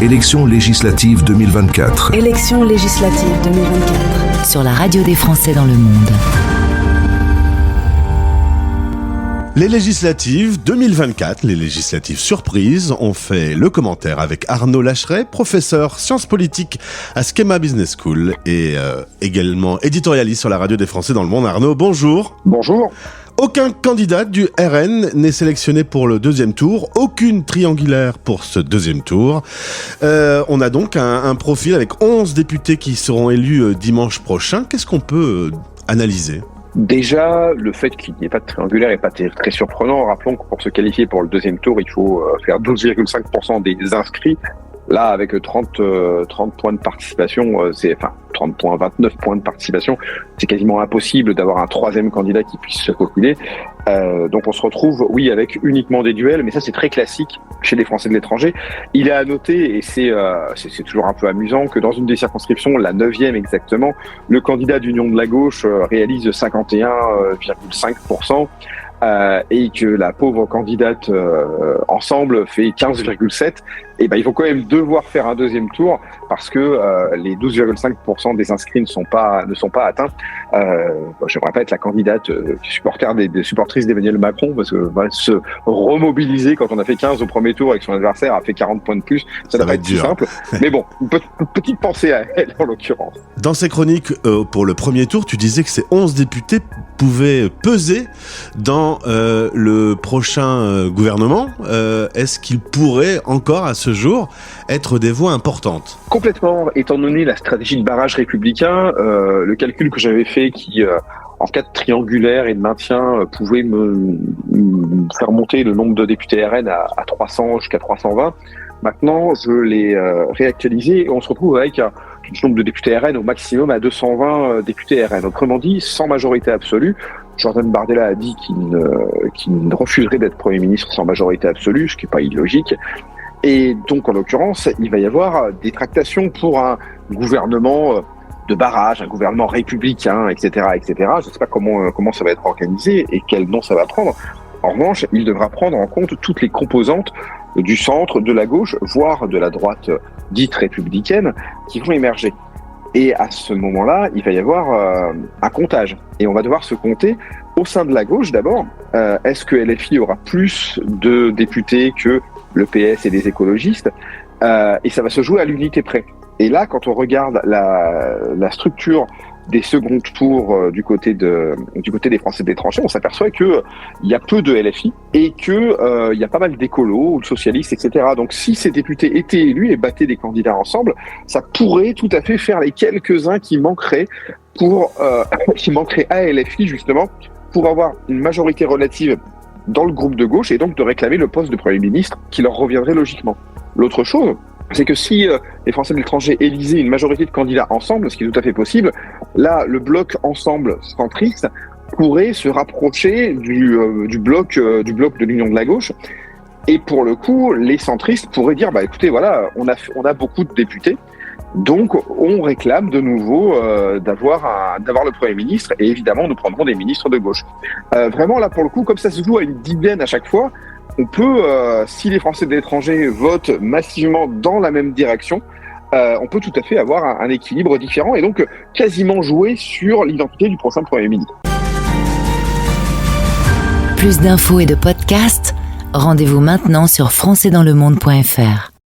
Élections législatives 2024. Élections législatives 2024. Sur la radio des Français dans le monde. Les législatives 2024, les législatives surprises, on fait le commentaire avec Arnaud Lacheret, professeur sciences politiques à Schema Business School et également éditorialiste sur la radio des Français dans le monde. Arnaud, bonjour. Bonjour. Aucun candidat du RN n'est sélectionné pour le deuxième tour, aucune triangulaire pour ce deuxième tour. On a donc un profil avec 11 députés qui seront élus dimanche prochain. Qu'est-ce qu'on peut analyser ? Déjà, le fait qu'il n'y ait pas de triangulaire n'est pas très surprenant. Rappelons que pour se qualifier pour le deuxième tour, il faut faire 12,5% des inscrits. Là, avec 30 points de participation, 29 points de participation, c'est quasiment impossible d'avoir un troisième candidat qui puisse se postuler. Donc on se retrouve, oui, avec uniquement des duels, mais ça c'est très classique chez les Français de l'étranger. Il est à noter, et c'est toujours un peu amusant, que dans une des circonscriptions, la 9e exactement, le candidat d'Union de la gauche réalise 51,5%. Et que la pauvre candidate Ensemble fait 15,7%, et il faut quand même devoir faire un deuxième tour parce que les 12,5% des inscrits ne sont pas atteints. J'aimerais pas être la candidate des supportrices d'Emmanuel Macron, parce que se remobiliser quand on a fait 15 au premier tour et que son adversaire a fait 40 points de plus, ça va pas être si simple. Mais bon, une petite pensée à elle en l'occurrence. Dans ces chroniques pour le premier tour, tu disais que ces 11 députés pouvaient peser dans le prochain gouvernement. Est-ce qu'ils pourraient encore à ce jour être des voix importantes ? Complètement, étant donné la stratégie de barrage républicain, le calcul que j'avais fait qui, en cas de triangulaire et de maintien, pouvait me faire monter le nombre de députés RN à 300 jusqu'à 320. Maintenant, je l'ai réactualisé et on se retrouve avec un nombre de députés RN au maximum à 220 députés RN. Autrement dit, sans majorité absolue. Jordan Bardella a dit qu'il ne refuserait d'être Premier ministre sans majorité absolue, ce qui n'est pas illogique. Et donc, en l'occurrence, il va y avoir des tractations pour un gouvernement de barrage, un gouvernement républicain, etc., etc. Je ne sais pas comment ça va être organisé et quel nom ça va prendre. En revanche, il devra prendre en compte toutes les composantes du centre, de la gauche, voire de la droite dite républicaine, qui vont émerger. Et à ce moment-là, il va y avoir un comptage. Et on va devoir se compter au sein de la gauche d'abord. Est-ce que LFI aura plus de députés que le PS et les écologistes ? Et ça va se jouer à l'unité près. Et là, quand on regarde la structure des seconds tours du côté des Français de l'étranger, on s'aperçoit que il y a peu de LFI et que il y a pas mal d'écolos ou de socialistes, etc. Donc si ces députés étaient élus et battaient des candidats ensemble, ça pourrait tout à fait faire les quelques-uns qui manqueraient à LFI justement pour avoir une majorité relative dans le groupe de gauche et donc de réclamer le poste de Premier ministre qui leur reviendrait logiquement. L'autre chose, c'est que si les Français de l'étranger élisaient une majorité de candidats ensemble, ce qui est tout à fait possible, là, le bloc ensemble centriste pourrait se rapprocher du bloc de l'Union de la gauche. Et pour le coup, les centristes pourraient dire, écoutez, voilà, on a beaucoup de députés, donc on réclame de nouveau d'avoir le Premier ministre, et évidemment, nous prendrons des ministres de gauche. Vraiment, là, pour le coup, comme ça se joue à une dizaine à chaque fois, on peut, si les Français de l'étranger votent massivement dans la même direction, on peut tout à fait avoir un équilibre différent et donc quasiment jouer sur l'identité du prochain Premier ministre. Plus d'infos et de podcasts, rendez-vous maintenant sur françaisdanslemonde.fr.